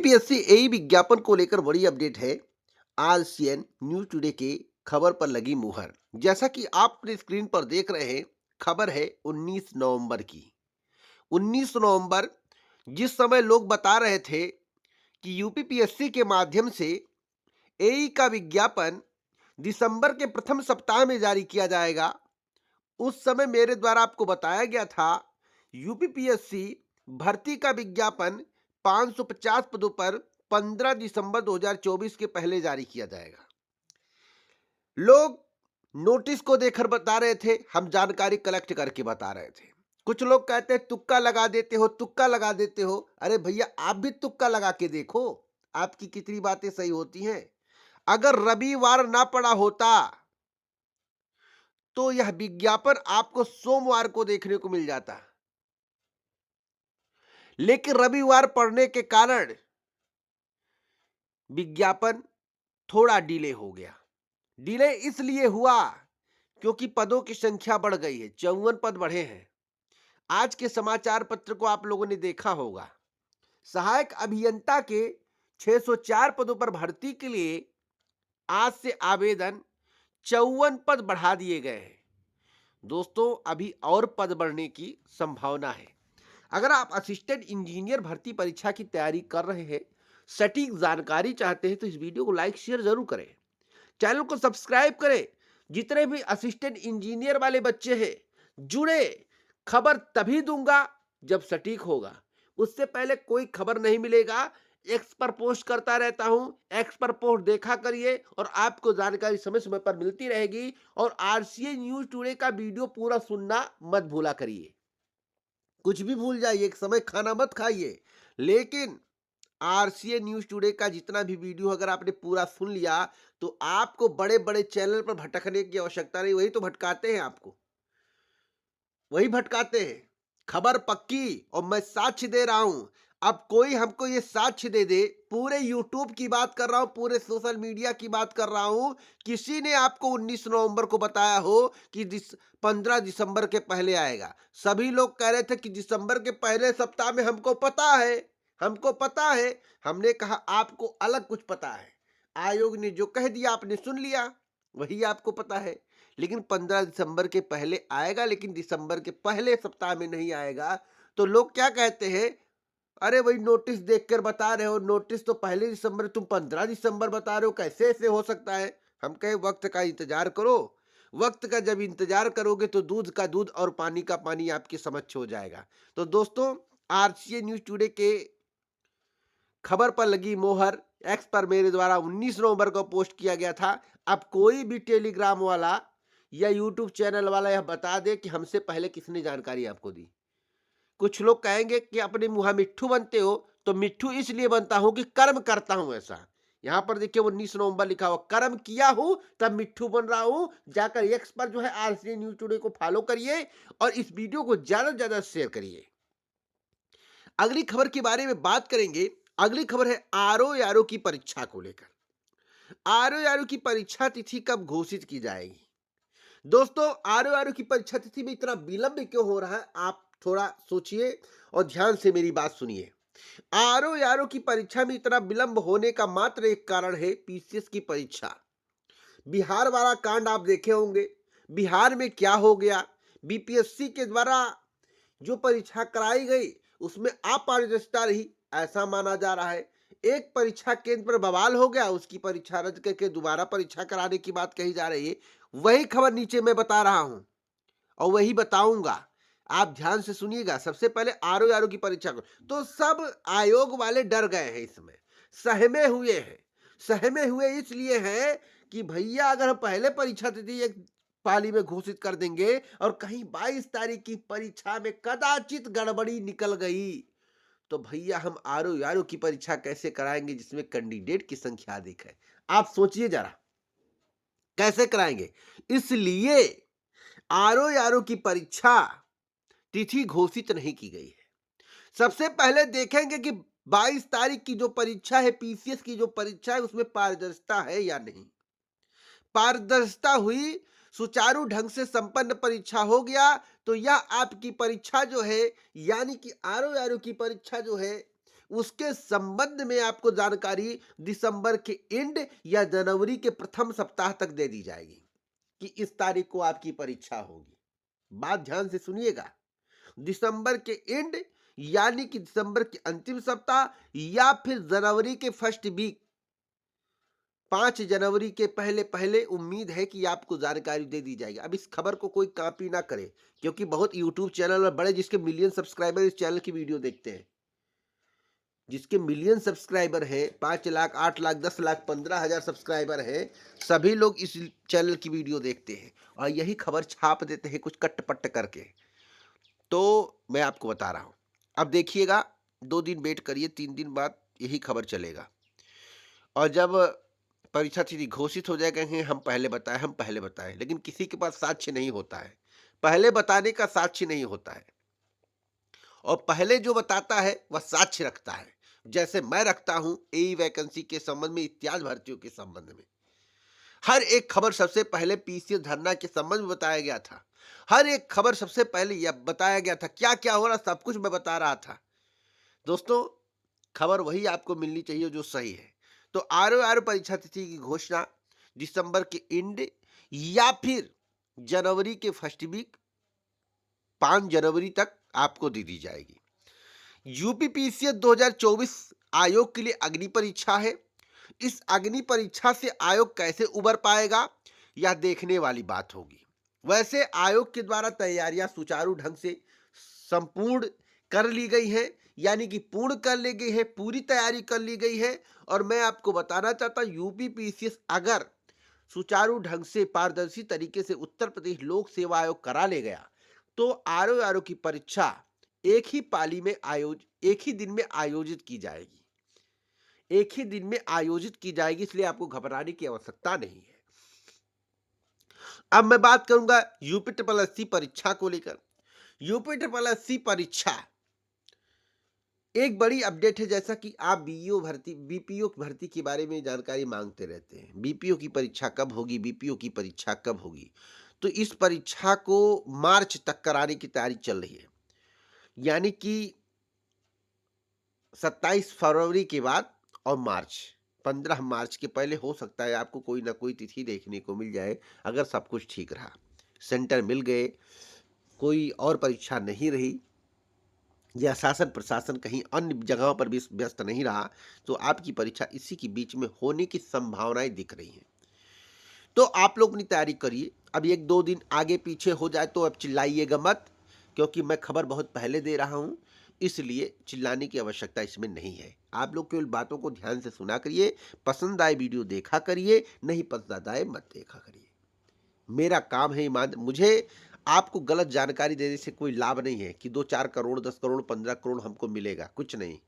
UPPSC एई विज्ञापन को लेकर बड़ी अपडेट है। आज सीएन न्यूज टुडे के खबर पर लगी मुहर। जैसा कि आप अपने स्क्रीन पर देख रहे हैं, खबर है 19 नवंबर की। 19 नवंबर, जिस समय लोग बता रहे थे कि यूपीपीएससी के माध्यम से एई का विज्ञापन दिसंबर के प्रथम सप्ताह में जारी किया जाएगा, उस समय मेरे द्वारा आपको बताया गया था यूपीपीएससी भर्ती का विज्ञापन 550 पदों पर 15 दिसंबर 2024 के पहले जारी किया जाएगा। लोग नोटिस को देखकर बता रहे थे, हम जानकारी कलेक्ट करके बता रहे थे। कुछ लोग कहते हैं तुक्का लगा देते हो, तुक्का लगा देते हो। अरे भैया, आप भी तुक्का लगा के देखो, आपकी कितनी बातें सही होती हैं। अगर रविवार ना पड़ा होता तो यह विज्ञापन आपको सोमवार को देखने को मिल जाता, लेकिन रविवार पड़ने के कारण विज्ञापन थोड़ा डिले हो गया। डिले इसलिए हुआ क्योंकि पदों की संख्या बढ़ गई है, 54 पद बढ़े हैं। आज के समाचार पत्र को आप लोगों ने देखा होगा, सहायक अभियंता के 604 पदों पर भर्ती के लिए आज से आवेदन 54 पद बढ़ा दिए गए हैं। दोस्तों, अभी और पद बढ़ने की संभावना है। अगर आप असिस्टेंट इंजीनियर भर्ती परीक्षा की तैयारी कर रहे हैं, सटीक जानकारी चाहते हैं, तो इस वीडियो को लाइक शेयर जरूर करें, चैनल को सब्सक्राइब करें। जितने भी असिस्टेंट इंजीनियर वाले बच्चे हैं जुड़े, खबर तभी दूंगा जब सटीक होगा, उससे पहले कोई खबर नहीं मिलेगा। एक्स पर पोस्ट करता रहता हूं, एक्स पर पोस्ट देखा करिए और आपको जानकारी समय समय पर मिलती रहेगी। और आरसीए न्यूज टुडे का वीडियो पूरा सुनना मत भूला करिए। कुछ भी भूल जाइए, एक समय खाना मत खाइए, लेकिन आरसीए न्यूज टुडे का जितना भी वीडियो अगर आपने पूरा सुन लिया तो आपको बड़े बड़े चैनल पर भटकने की आवश्यकता नहीं। वही तो भटकाते हैं आपको, वही भटकाते हैं। खबर पक्की, और मैं साक्ष्य दे रहा हूं। अब कोई हमको ये साक्ष्य दे दे, पूरे यूट्यूब की बात कर रहा हूं, पूरे सोशल मीडिया की बात कर रहा हूं, किसी ने आपको 19 नवंबर को बताया हो कि 15 दिसंबर के पहले आएगा। सभी लोग कह रहे थे कि दिसंबर के पहले सप्ताह में, हमको पता है, हमको पता है। हमने कहा आपको अलग कुछ पता है। आयोग ने जो कह दिया आपने सुन लिया, वही आपको पता है। लेकिन 15 दिसंबर के पहले आएगा, लेकिन दिसंबर के पहले सप्ताह में नहीं आएगा। तो लोग क्या कहते हैं, अरे भाई नोटिस देखकर बता रहे हो, नोटिस तो पहले दिसंबर, तुम 15 दिसंबर बता रहे हो, कैसे ऐसे हो सकता है। हम कहे वक्त का इंतजार करो। वक्त का जब इंतजार करोगे तो दूध का दूध और पानी का पानी आपके समक्ष हो जाएगा। तो दोस्तों, आरसीए न्यूज टुडे के खबर पर लगी मोहर। एक्स पर मेरे द्वारा 19 नवंबर को पोस्ट किया गया था। अब कोई भी टेलीग्राम वाला या यूट्यूब चैनल वाला यह बता दे कि हमसे पहले किसने जानकारी आपको दी। कुछ लोग कहेंगे कि अपने मुहा मिट्ठू बनते हो, तो मिट्ठू इसलिए बनता हूं कि कर्म करता हूं ऐसा। यहां पर देखिए 19 नवंबर लिखा हुआ, कर्म किया हूं तब मिट्ठू बन रहा हूं। जाकर एक्स पर जो है आरसीए न्यूज टुडे को फॉलो करिए और इस वीडियो को ज्यादा से ज्यादा शेयर करिए। अगली खबर के बारे में बात करेंगे। अगली खबर है आरओ की परीक्षा को लेकर। आरओ की परीक्षा तिथि कब घोषित की जाएगी? दोस्तों, आरओ की परीक्षा तिथि में इतना विलंब क्यों हो रहा है, आप थोड़ा सोचिए और ध्यान से मेरी बात सुनिए। आरओ की परीक्षा में इतना विलंब होने का मात्र एक कारण है, पीसीएस की परीक्षा। बिहार वाला कांड आप देखे होंगे। बिहार में क्या हो गया, बीपीएससी के द्वारा जो परीक्षा कराई गई उसमें अपारदर्शिता रही, ऐसा माना जा रहा है। एक परीक्षा केंद्र पर बवाल हो गया, उसकी परीक्षा रद्द करके दोबारा परीक्षा कराने की बात कही जा रही है। वही खबर नीचे मैं बता रहा हूं और वही बताऊंगा, आप ध्यान से सुनिएगा। सबसे पहले आरओ की परीक्षा को, तो सब आयोग वाले डर गए हैं, इसमें सहमे हुए हैं। सहमे हुए इसलिए हैं कि भैया अगर हम पहले परीक्षा तिथि एक पाली में घोषित कर देंगे और कहीं 22 तारीख की परीक्षा में कदाचित गड़बड़ी निकल गई, तो भैया हम आरओ की परीक्षा कैसे कराएंगे जिसमें कैंडिडेट की संख्या अधिक है। आप सोचिए जरा, कैसे कराएंगे। इसलिए आरओ की परीक्षा तिथि घोषित नहीं की गई है। सबसे पहले देखेंगे कि 22 तारीख की जो परीक्षा है, पीसीएस की जो परीक्षा है, उसमें पारदर्शिता है या नहीं। पारदर्शिता हुई, सुचारू ढंग से संपन्न परीक्षा हो गया, तो यह आपकी परीक्षा जो है, यानी कि आरओ की परीक्षा जो है, उसके संबंध में आपको जानकारी दिसंबर के एंड या जनवरी के प्रथम सप्ताह तक दे दी जाएगी कि इस तारीख को आपकी परीक्षा होगी। बात ध्यान से सुनिएगा, दिसंबर के एंड यानी कि दिसंबर के अंतिम सप्ताह या फिर जनवरी के फर्स्ट वीक, 5 जनवरी के पहले पहले उम्मीद है कि आपको जानकारी दे दी जाएगी। अब इस खबर को कोई कॉपी ना करे, क्योंकि बहुत यूट्यूब चैनल और बड़े जिसके मिलियन सब्सक्राइबर इस चैनल की वीडियो देखते हैं, जिसके मिलियन सब्सक्राइबर है, 5 लाख 8 लाख 10 लाख 15,000 सब्सक्राइबर है, सभी लोग इस चैनल की वीडियो देखते हैं और यही खबर छाप देते हैं कुछ कट पट्ट करके। तो मैं आपको बता रहा हूं, अब देखिएगा, 2 दिन वेट करिए, 3 दिन बाद यही खबर चलेगा और जब परीक्षा तिथि घोषित हो जाएगा कि हम पहले बताएं, हम पहले बताएं, लेकिन किसी के पास साक्ष्य नहीं होता है, पहले बताने का साक्ष्य नहीं होता है और पहले जो बताता है वह साक्ष्य रखता है, जैसे मैं रखता हूं एई वैकेंसी के संबंध में, इत्यादि भर्तियों के संबंध में। हर एक खबर सबसे पहले पीसीएस धरना के संबंध में बताया गया था, हर एक खबर सबसे पहले यह बताया गया था, क्या क्या हो रहा सब कुछ मैं बता रहा था। दोस्तों, खबर वही आपको मिलनी चाहिए जो सही है। तो आर परीक्षा तिथि की घोषणा दिसंबर के एंड या फिर जनवरी के फर्स्ट वीक 5 जनवरी तक आपको दे दी जाएगी। यूपी पीसीएस 2024 आयोग के लिए अग्नि परीक्षा है। इस अग्नि परीक्षा से आयोग कैसे उबर पाएगा, यह देखने वाली बात होगी। वैसे आयोग के द्वारा तैयारियां सुचारू ढंग से संपूर्ण कर ली गई है, यानी कि पूर्ण कर ली गई है, पूरी तैयारी कर ली गई है। और मैं आपको बताना चाहता हूं, यूपी पीसीएस अगर सुचारू ढंग से पारदर्शी तरीके से उत्तर प्रदेश लोक सेवा आयोग करा ले गया तो आरओ की परीक्षा एक ही पाली में एक ही दिन में आयोजित की जाएगी, एक ही दिन में आयोजित की जाएगी, इसलिए आपको घबराने की आवश्यकता नहीं है। अब मैं बात करूंगा यूपी ट्रिपल एससी परीक्षा को लेकर। यूपी ट्रिपल एससी परीक्षा एक बड़ी अपडेट है, जैसा कि आप बीपीओ भर्ती के बारे में जानकारी मांगते रहते हैं, बीपीओ की परीक्षा कब होगी, बीपीओ की परीक्षा कब होगी। तो इस परीक्षा को मार्च तक कराने की तैयारी चल रही है, यानी कि 27 फरवरी के बाद और 15 मार्च के पहले हो सकता है आपको कोई ना कोई तिथि देखने को मिल जाए, अगर सब कुछ ठीक रहा, सेंटर मिल गए, कोई और परीक्षा नहीं रही या शासन प्रशासन कहीं अन्य जगहों पर भी व्यस्त नहीं रहा, तो आपकी परीक्षा इसी के बीच में होने की संभावनाएं दिख रही हैं। तो आप लोग अपनी तैयारी करिए। अब 1-2 दिन आगे पीछे हो जाए तो अब चिल्लाइएगा मत, क्योंकि मैं खबर बहुत पहले दे रहा हूं, इसलिए चिल्लाने की आवश्यकता इसमें नहीं है। आप लोग केवल बातों को ध्यान से सुना करिए, पसंद आए वीडियो देखा करिए, नहीं पसंद आए मत देखा करिए। मेरा काम है ईमान, मुझे आपको गलत जानकारी देने से कोई लाभ नहीं है कि 2-4 करोड़ 10 करोड़ 15 करोड़ हमको मिलेगा, कुछ नहीं।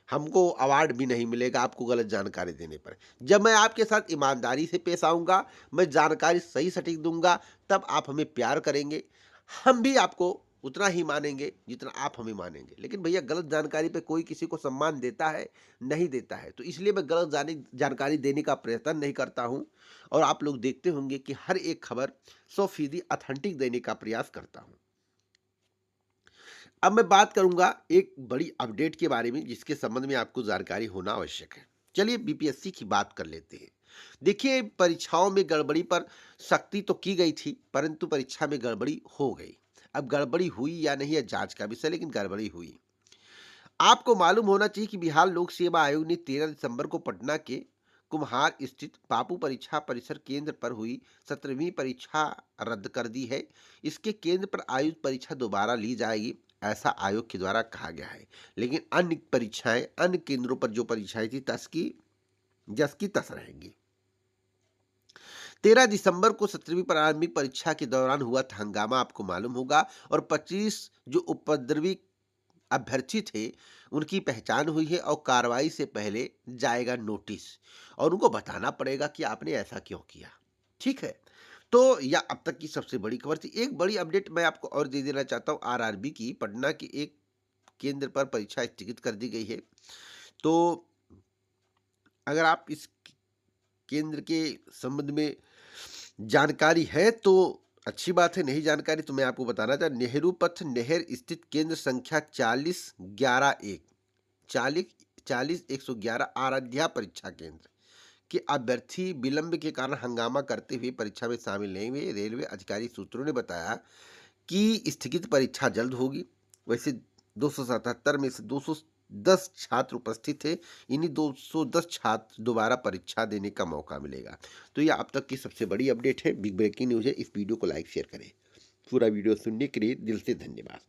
हमको अवार्ड भी नहीं मिलेगा आपको गलत जानकारी देने पर। जब मैं आपके साथ ईमानदारी से पेश आऊंगा, मैं जानकारी सही सटीक दूंगा, तब आप हमें प्यार करेंगे, हम भी आपको उतना ही मानेंगे जितना आप हमें मानेंगे। लेकिन भैया, गलत जानकारी पे कोई किसी को सम्मान देता है? नहीं देता है। तो इसलिए मैं गलत जानकारी देने का प्रयत्न नहीं करता हूं और आप लोग देखते होंगे कि हर एक खबर 100% ऑथेंटिक देने का प्रयास करता हूं। अब मैं बात करूंगा एक बड़ी अपडेट के बारे में, जिसके संबंध में आपको जानकारी होना आवश्यक है। चलिए बीपीएससी की बात कर लेते हैं। देखिए, परीक्षाओं में गड़बड़ी पर सख्ती तो की गई थी, परंतु परीक्षा में गड़बड़ी हो गई। अब गड़बड़ी हुई या नहीं है जांच का विषय, लेकिन गड़बड़ी हुई। आपको मालूम होना चाहिए कि बिहार लोक सेवा आयोग ने 13 दिसंबर को पटना के कुम्हार स्थित बापू परीक्षा परिसर केंद्र पर हुई 17वीं परीक्षा रद्द कर दी है। इसके केंद्र पर आयोजित परीक्षा दोबारा ली जाएगी, ऐसा आयोग के द्वारा कहा गया है। लेकिन अन्य परीक्षाएं, अन्य केंद्रों पर जो परीक्षाएं थी जस की तस रहेंगी। 13 दिसंबर को 17वीं प्रारंभिक परीक्षा के दौरान हुआ था हंगामा, आपको मालूम होगा, और 25 जो उपद्रवी अभ्यर्थी थे उनकी पहचान हुई है और कार्रवाई से पहले जाएगा नोटिस और उनको बताना पड़ेगा कि आपने ऐसा क्यों किया। ठीक है, तो यह अब तक की सबसे बड़ी खबर थी। एक बड़ी अपडेट मैं आपको और दे देना चाहता हूं, आरआरबी की पटना के एक केंद्र पर परीक्षा स्थगित कर दी गई है। तो अगर आप इस केंद्र के संबंध में जानकारी है तो अच्छी बात है, नहीं जानकारी तो मैं आपको बताना चाहता। नेहरू पथ नहर स्थित केंद्र संख्या 4011-1 40,111 आराध्या परीक्षा केंद्र के अभ्यर्थी विलंब के कारण हंगामा करते हुए परीक्षा में शामिल नहीं हुए। रेलवे अधिकारी सूत्रों ने बताया कि स्थगित परीक्षा जल्द होगी। वैसे 277 में से 210 छात्र उपस्थित थे। इन्हीं 210 छात्र दोबारा परीक्षा देने का मौका मिलेगा। तो ये अब तक की सबसे बड़ी अपडेट है, बिग ब्रेकिंग न्यूज़ है। इस वीडियो को लाइक शेयर करें। पूरा वीडियो सुनने के लिए दिल से धन्यवाद।